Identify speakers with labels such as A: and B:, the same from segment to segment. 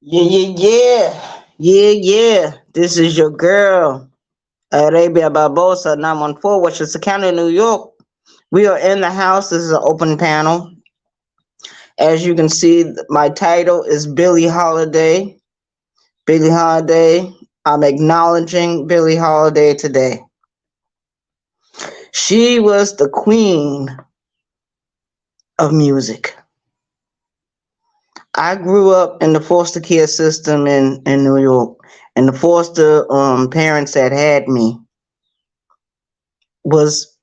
A: Yeah, yeah, yeah. Yeah, yeah. This is your girl, Arabia Barbosa, 914, Westchester County, New York. We are in the house. This is an open panel. As you can see, my title is Billie Holiday. Billie Holiday. I'm acknowledging Billie Holiday today. She was the queen of music. I grew up in the foster care system in New York, and the foster parents that had me was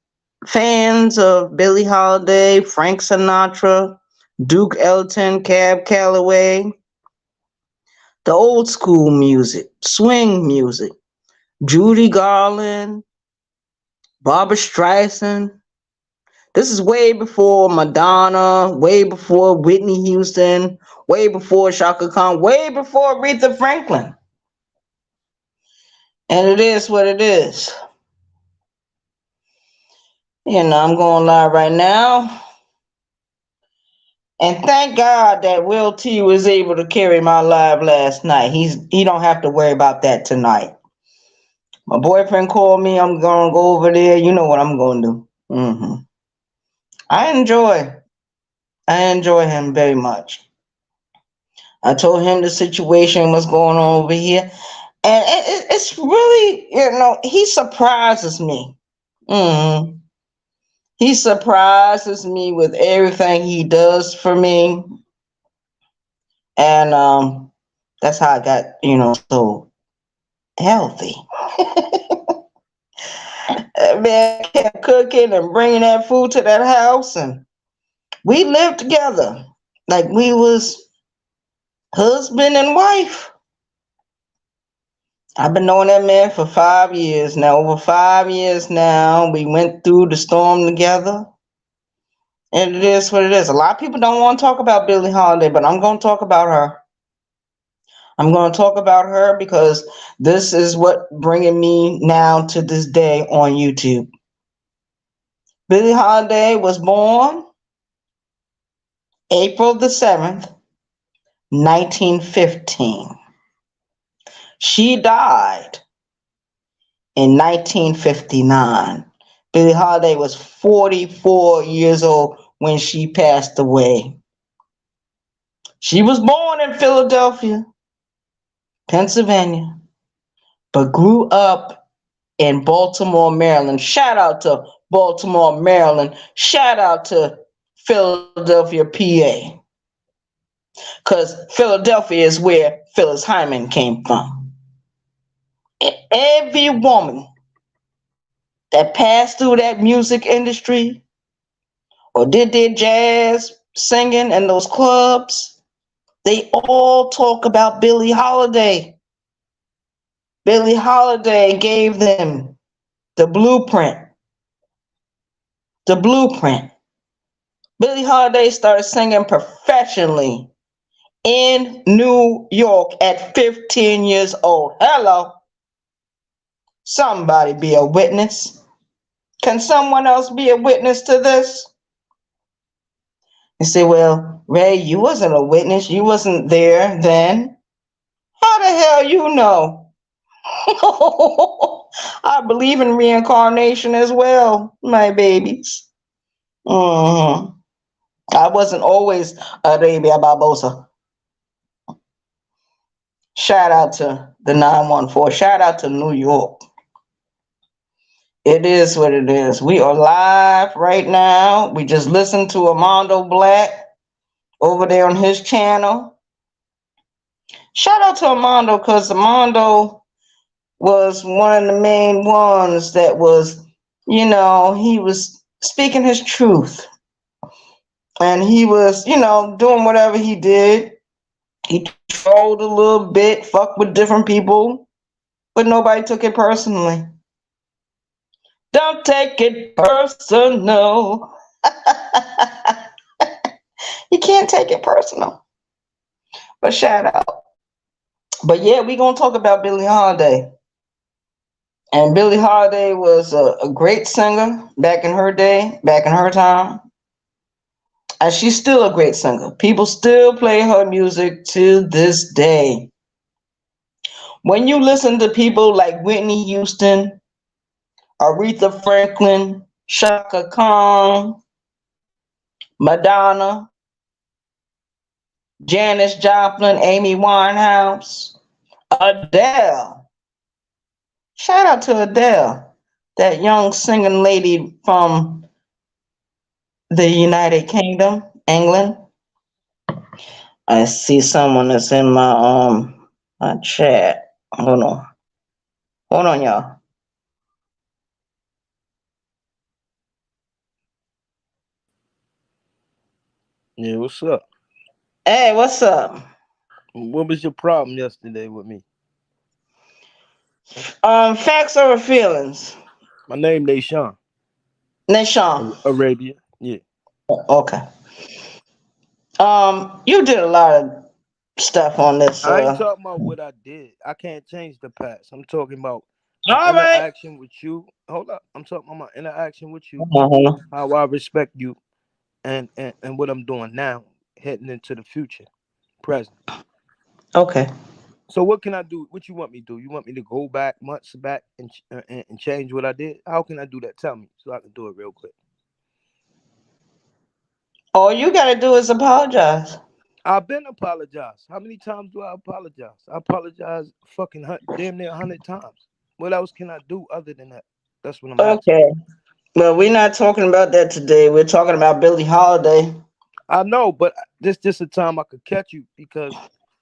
A: fans of Billie Holiday, Frank Sinatra, Duke Ellington, Cab Calloway, the old school music, swing music, Judy Garland, Barbara Streisand. This is way before Madonna, way before Whitney Houston, way before Shaka Khan, way before Aretha Franklin. And it is what it is. I'm going live right now. And thank God that Will T was able to carry my live last night. He don't have to worry about that tonight. My boyfriend called me. I'm gonna go over there. You know what I'm gonna do. I enjoy I enjoy him very much. I told him the situation was going on over here, and it's really he surprises me. hmm He surprises me with everything he does for me, and that's how I got so healthy. Man kept cooking and bringing that food to that house, and we lived together like we was husband and wife. I've been knowing that man for 5 years now, over 5 years now. We went through the storm together, and it is what it is. A lot of people don't want to talk about Billie Holiday, but I'm going to talk about her. I'm going to talk about her because this is what bringing me now to this day on YouTube. Billie Holiday was born April the 7th, 1915. She died in 1959. Billie Holiday was 44 years old when she passed away. She was born in Philadelphia, Pennsylvania, but grew up in Baltimore, Maryland. Shout out to Baltimore, Maryland. Shout out to Philadelphia, PA. Because Philadelphia is where Phyllis Hyman came from. And every woman that passed through that music industry or did their jazz singing in those clubs, they all talk about Billie Holiday. Billie Holiday gave them the blueprint. The blueprint. Billie Holiday started singing professionally in New York at 15 years old. Hello. Somebody be a witness. Can someone else be a witness to this? You say, well, Ray, you wasn't a witness. You wasn't there then. How the hell you know? I believe in reincarnation as well, my babies. I wasn't always Arabia Barbosa. Shout out to the 914. Shout out to New York. It is what it is. We are live right now. We just listened to Armando Black over there on his channel. Shout out to Armando because Armando was one of the main ones that was, he was speaking his truth. And he was, doing whatever he did. He trolled a little bit, fucked with different people, but nobody took it personally. Don't take it personal. You can't take it personal. But shout out. But yeah, we're going to talk about Billie Holiday. And Billie Holiday was a great singer back in her day, back in her time. And she's still a great singer. People still play her music to this day. When you listen to people like Whitney Houston, Aretha Franklin, Shaka Khan, Madonna, Janis Joplin, Amy Winehouse, Adele. Shout out to Adele, that young singing lady from the United Kingdom, England. I see someone that's in my chat. Hold on, y'all.
B: Yeah, what's up?
A: Hey, what's up?
B: What was your problem yesterday with me?
A: Facts over feelings.
B: My name Nashawn.
A: Nishan.
B: Arabia. Yeah.
A: Okay. You did a lot of stuff on this.
B: I ain't talking about what I did. I can't change the past. I'm talking about my
A: All right.
B: interaction with you. Hold up. I'm talking about my interaction with you,
A: Uh-huh.
B: how I respect you, and what I'm doing now, heading into the future, present.
A: Okay.
B: So what can I do? What you want me to do? You want me to go back months back and change what I did? How can I do that? Tell me so I can do it real quick.
A: All you gotta do is apologize.
B: I've been apologized. How many times do I apologize? I apologize fucking damn near 100 times. What else can I do other than that? That's what I'm asking.
A: Okay. Well, we're not talking about that today. We're talking about Billie Holiday.
B: I know, but this just a time I could catch you because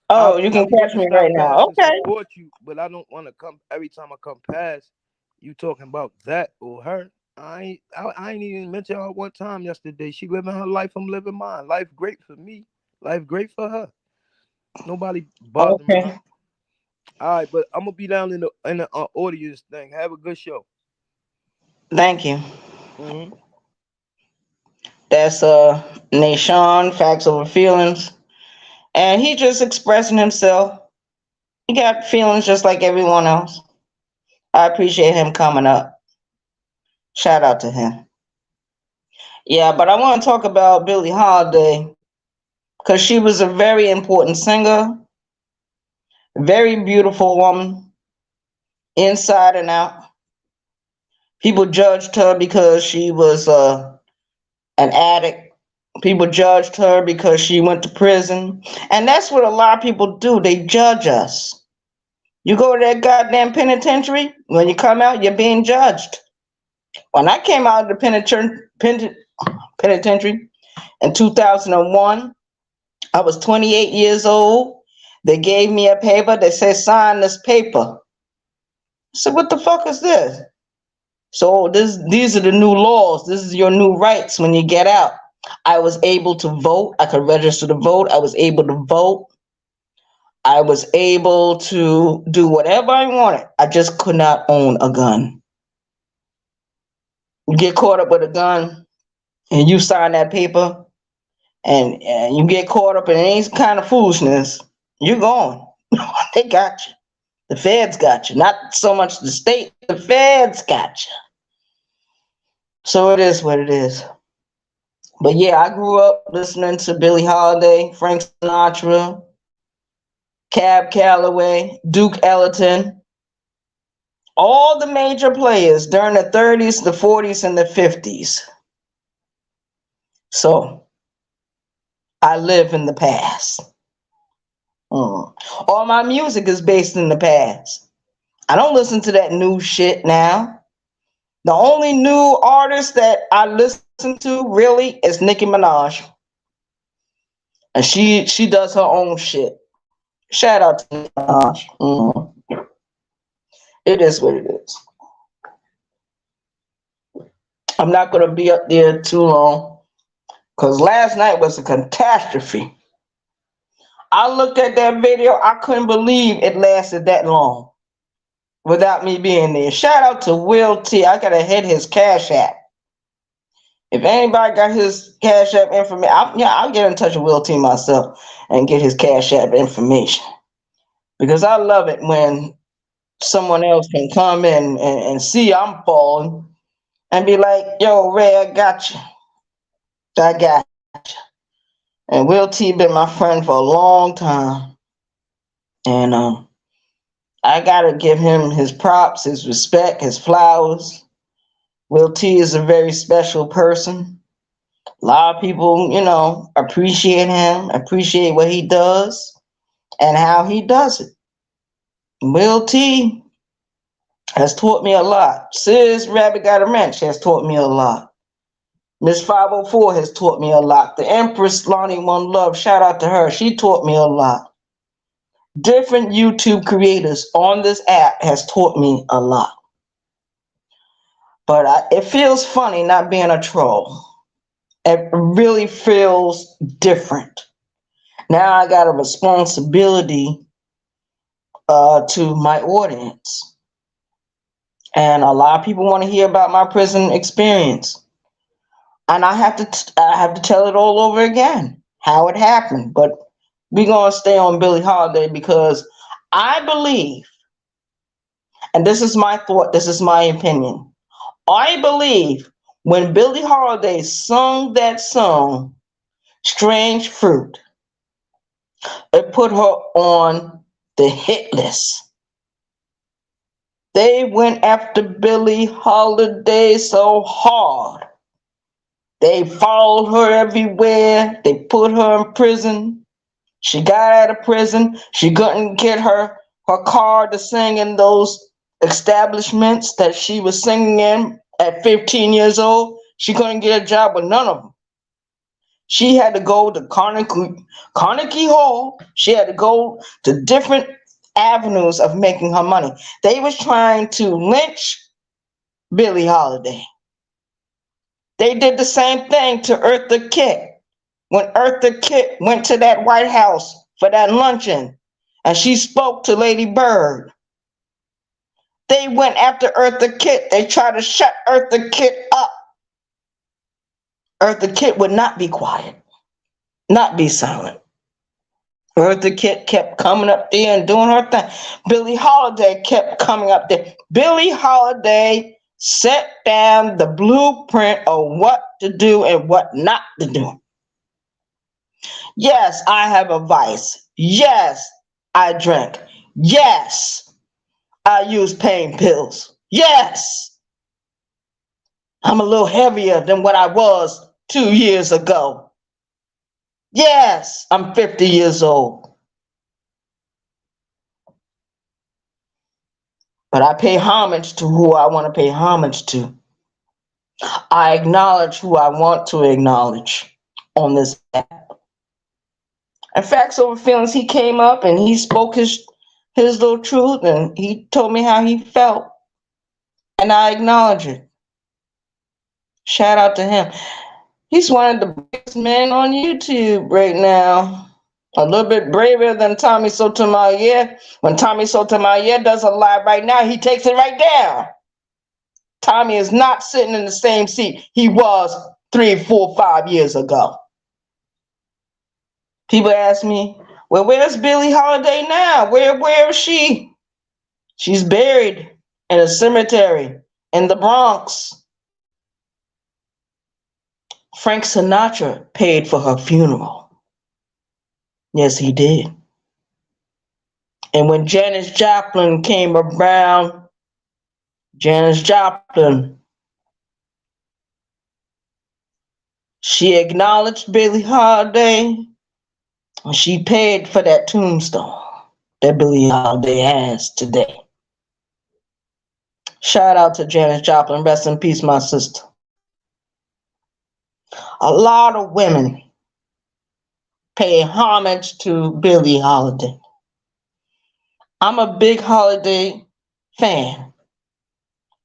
A: Oh, you
B: I
A: can
B: be
A: catch
B: willing to
A: me right
B: stop
A: now.
B: past and
A: Okay.
B: support you, but I don't want to come every time I come past you talking about that or her. I ain't even mention her one time yesterday. She living her life, I'm living mine. Life great for me. Life great for her. Nobody bothering
A: Okay.
B: her. All right, but I'm gonna be down in the audience thing. Have a good show.
A: Thank you.
B: Hmm.
A: That's Nashawn, Facts Over Feelings. And he just expressing himself. He got feelings just like everyone else. I appreciate him coming up. Shout out to him. Yeah, but I want to talk about Billie Holiday because she was a very important singer, very beautiful woman, inside and out. People judged her because she was an addict. People judged her because she went to prison. And that's what a lot of people do. They judge us. You go to that goddamn penitentiary, when you come out, you're being judged. When I came out of the penitentiary in 2001, I was 28 years old. They gave me a paper. They said, sign this paper. I said, what the fuck is this? So these are the new laws. This is your new rights when you get out. I was able to vote. I could register to vote. I was able to vote. I was able to do whatever I wanted. I just could not own a gun. You get caught up with a gun and you sign that paper and you get caught up in any kind of foolishness, you're gone. They got you. The feds got you. Not so much the state, the feds got you. So it is what it is. But yeah, I grew up listening to Billie Holiday, Frank Sinatra, Cab Calloway, Duke Ellington, all the major players during the 30s, the 40s, and the 50s. So I live in the past. All my music is based in the past. I don't listen to that new shit now. The only new artist that I listen to really is Nicki Minaj, and she does her own shit. Shout out to Nicki Minaj. It is what it is. I'm not gonna be up there too long because last night was a catastrophe. I looked at that video. I couldn't believe it lasted that long without me being there. Shout out to Will T. I gotta hit his Cash App. If anybody got his Cash App information, I'll get in touch with Will T myself and get his Cash App information because I love it when someone else can come in and see I'm falling and be like, "Yo, Ray, I got you. I got you." And Will T been my friend for a long time. And I gotta give him his props, his respect, his flowers. Will T is a very special person. A lot of people, appreciate him, appreciate what he does and how he does it. Will T has taught me a lot. Sis Rabbit Got a Wrench has taught me a lot. Miss 504 has taught me a lot. The Empress Lonnie One Love, shout out to her. She taught me a lot. Different YouTube creators on this app has taught me a lot. But it feels funny not being a troll. It really feels different. Now I got a responsibility to my audience. And a lot of people want to hear about my prison experience. And I have to tell it all over again, how it happened. But we're going to stay on Billie Holiday because I believe, and this is my thought, this is my opinion, I believe when Billie Holiday sung that song, Strange Fruit, it put her on the hit list. They went after Billie Holiday so hard. They followed her everywhere. They put her in prison. She got out of prison. She couldn't get her card to sing in those establishments that she was singing in at 15 years old. She couldn't get a job with none of them. She had to go to Carnegie Hall. She had to go to different avenues of making her money. They was trying to lynch Billie Holiday. They did the same thing to Eartha Kitt. When Eartha Kitt went to that White House for that luncheon and she spoke to Lady Bird, they went after Eartha Kitt. They tried to shut Eartha Kitt up. Eartha Kitt would not be quiet, not be silent. Eartha Kitt kept coming up there and doing her thing. Billie Holiday kept coming up there. Billie Holiday set down the blueprint of what to do and what not to do. Yes, I have a vice. Yes, I drink. Yes, I use pain pills. Yes, I'm a little heavier than what I was 2 years ago. Yes, I'm 50 years old. But I pay homage to who I want to pay homage to. I acknowledge who I want to acknowledge on this app. In Facts Over Feelings, he came up and he spoke his little truth and he told me how he felt. And I acknowledge it. Shout out to him. He's one of the bravest men on YouTube right now. A little bit braver than Tommy Sotomayor. When Tommy Sotomayor does a live right now, he takes it right down. Tommy is not sitting in the same seat he was 3, 4, 5 years ago. People ask me, well, where's Billie Holiday now? Where is she? She's buried in a cemetery in the Bronx. Frank Sinatra paid for her funeral. Yes, he did. And when Janis Joplin came around, Janis Joplin, she acknowledged Billie Holiday, and she paid for that tombstone that Billie Holiday has today. Shout out to Janis Joplin. Rest in peace, my sister. A lot of women pay homage to Billie Holiday. I'm a big Holiday fan.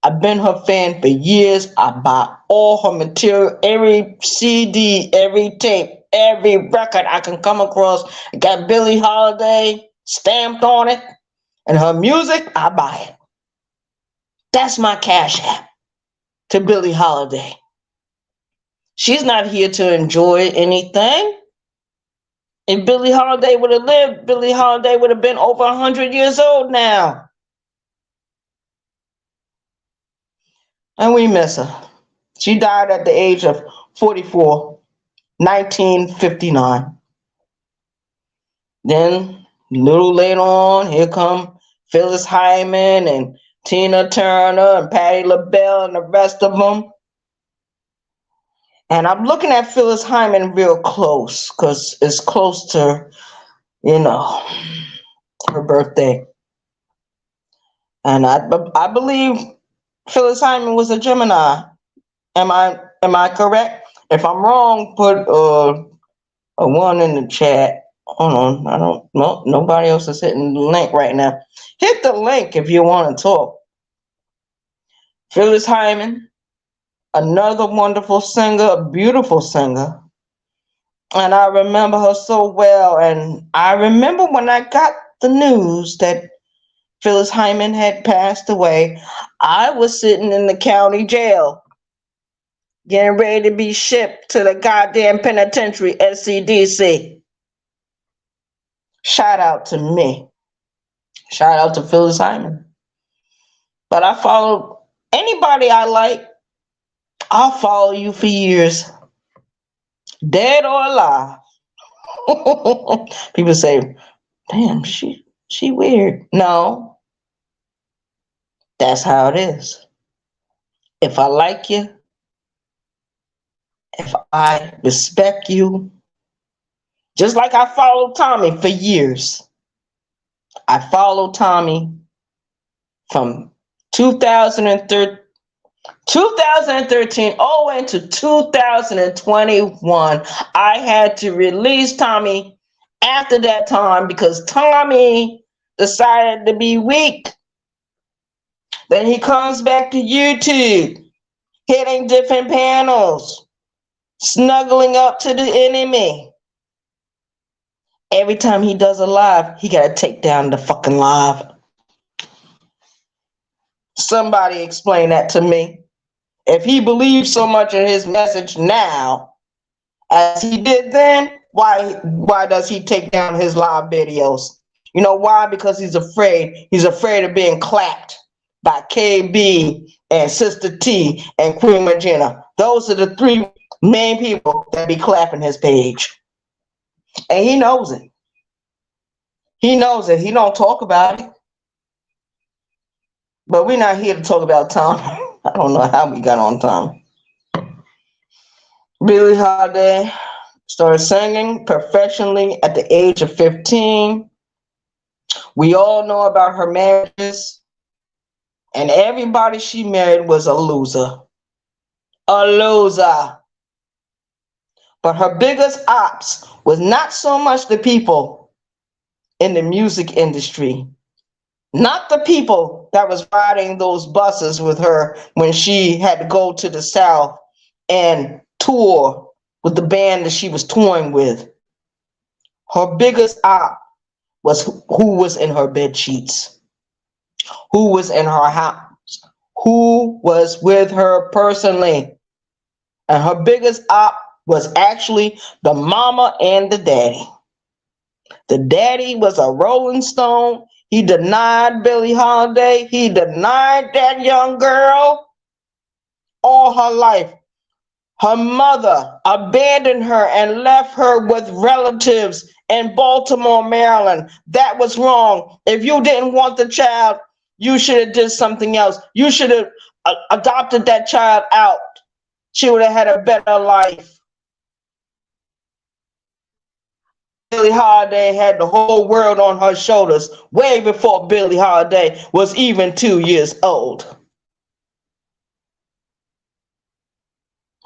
A: I've been her fan for years. I buy all her material, every CD, every tape, every record I can come across. I got Billie Holiday stamped on it, and her music, I buy it. That's my cash app to Billie Holiday. She's not here to enjoy anything. If Billie Holiday would have lived, Billie Holiday would have been over 100 years old now. And we miss her. She died at the age of 44. 1959. Then, a little later on, here come Phyllis Hyman and Tina Turner and Patti LaBelle and the rest of them. And I'm looking at Phyllis Hyman real close because it's close to, you know, her birthday. And I believe Phyllis Hyman was a Gemini. Am I correct? If I'm wrong, put a one in the chat. Hold on, I don't know. Nobody else is hitting the link right now. Hit the link if you want to talk. Phyllis Hyman, another wonderful singer, a beautiful singer. And I remember her so well. And I remember when I got the news that Phyllis Hyman had passed away, I was sitting in the county jail getting ready to be shipped to the goddamn penitentiary, SCDC. Shout out to me. Shout out to Phyllis Hyman. But I followed anybody I like. I'll follow you for years, dead or alive. People say, "Damn, she weird." No, that's how it is. If I like you, if I respect you, just like I followed Tommy for years. I followed Tommy from 2013 all into 2021. I had to release Tommy after that time because Tommy decided to be weak. Then he comes back to YouTube, hitting different panels, snuggling up to the enemy. Every time he does a live, he got to take down the fucking live. Somebody explain that to me. If he believes so much in his message now as he did then, why does he take down his live videos? You know why? Because he's afraid. He's afraid of being clapped by KB and Sister T and Queen Regina. Those are the three main people that be clapping his page. And he knows it. He knows it. He don't talk about it. But we're not here to talk about Tom. I don't know how we got on Tom. Billie Holiday started singing professionally at the age of 15. We all know about her marriages. And everybody she married was a loser. A loser. But her biggest ops was not so much the people in the music industry. Not the people that was riding those buses with her when she had to go to the South and tour with the band that she was touring with. Her biggest op was who was in her bed sheets, who was in her house, who was with her personally. And her biggest op was actually the mama and the daddy. The daddy was a Rolling Stone. He denied Billie Holiday. He denied that young girl all her life. Her mother abandoned her and left her with relatives in Baltimore, Maryland. That was wrong. If you didn't want the child, you should have did something else. You should have adopted that child out. She would have had a better life. Billie Holiday had the whole world on her shoulders way before Billie Holiday was even 2 years old.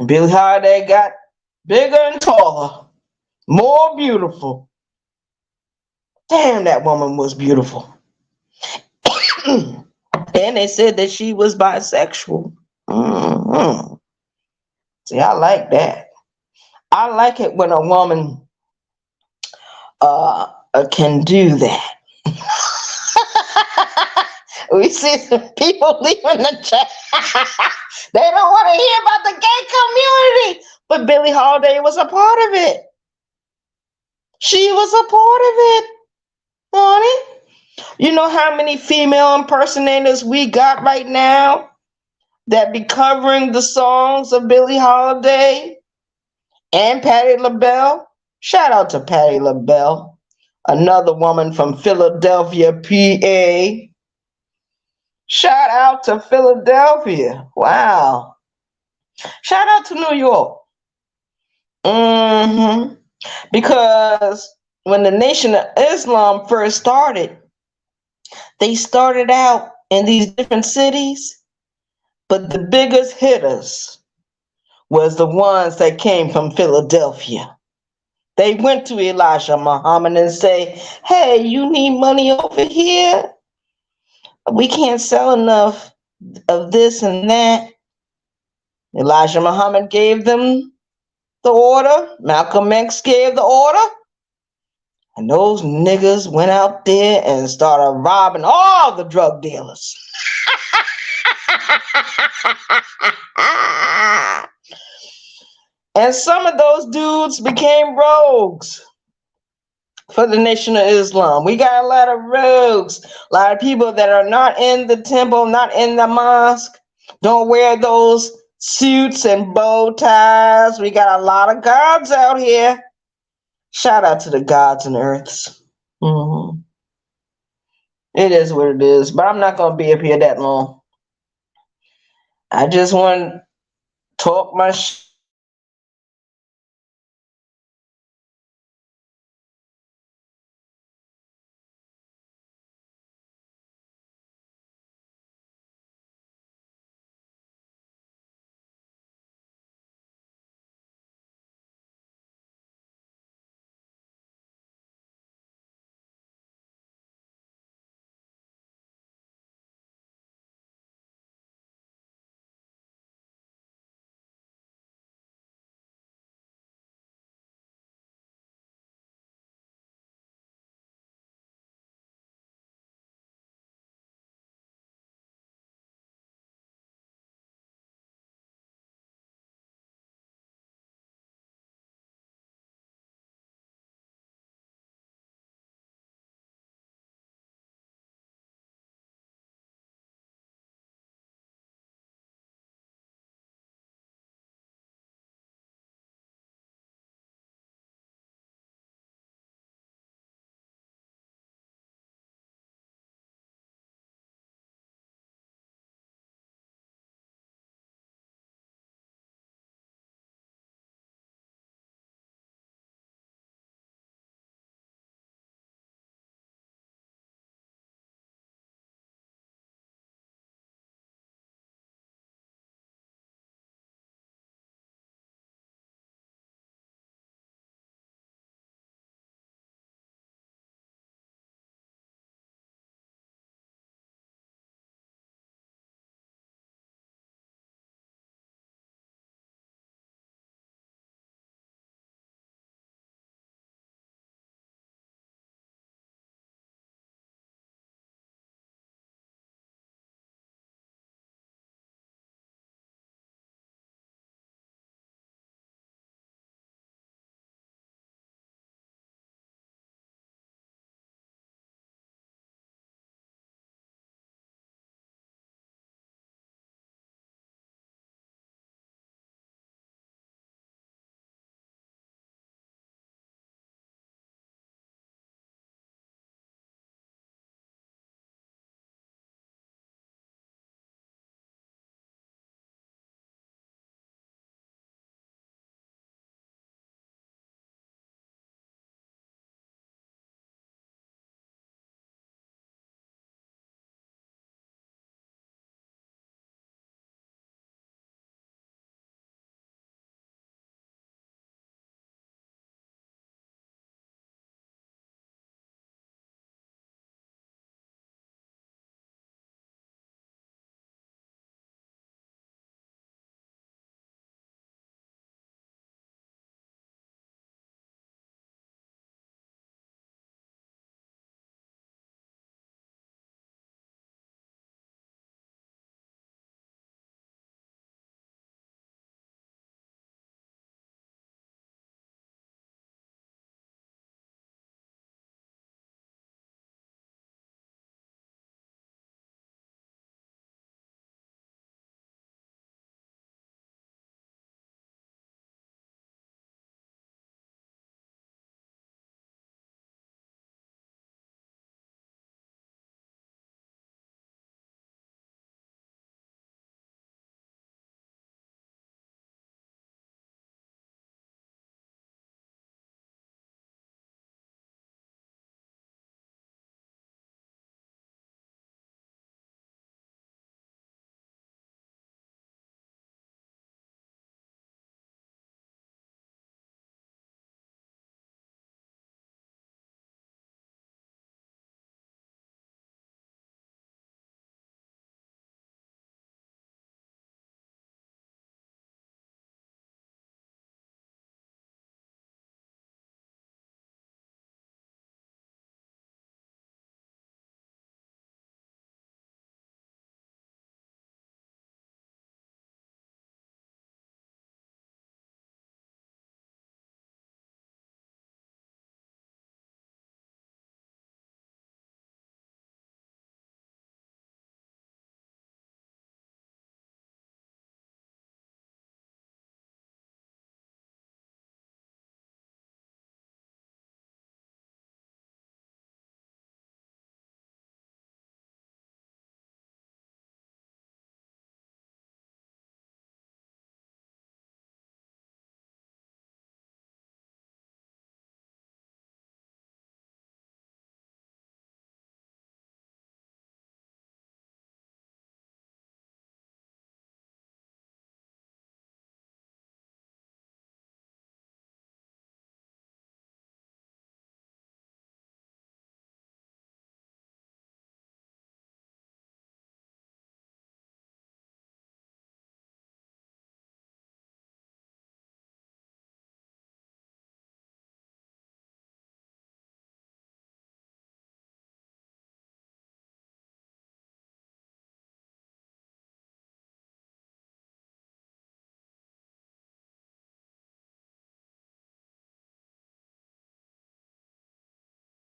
A: Billie Holiday got bigger and taller, more beautiful. Damn, that woman was beautiful. And they said that she was bisexual. Mm-hmm. See, I like that. I like it when a woman can do that. We see some people leaving the chat. They don't want to hear about the gay community. But Billie Holiday was a part of it. She was a part of it, honey. You know how many female impersonators we got right now that be covering the songs of Billie Holiday And Patti LaBelle. Shout out to Patti LaBelle, another woman from Philadelphia, PA. Shout out to Philadelphia. Wow. Shout out to New York. hmm Because when the Nation of Islam first started, they started out in these different cities, but the biggest hitters was the ones that came from Philadelphia. They went to Elijah Muhammad and say, "Hey, you need money over here? We can't sell enough of this and that." Elijah Muhammad gave them the order. Malcolm X gave the order. And those niggas went out there and started robbing all the drug dealers. And some of those dudes became rogues for the Nation of Islam. We got a lot of rogues, a lot of people that are not in the temple, not in the mosque, don't wear those suits and bow ties. We got a lot of gods out here. Shout out to the gods and earths. Mm-hmm. It is what it is, but I'm not going to be up here that long. I just want to talk my shit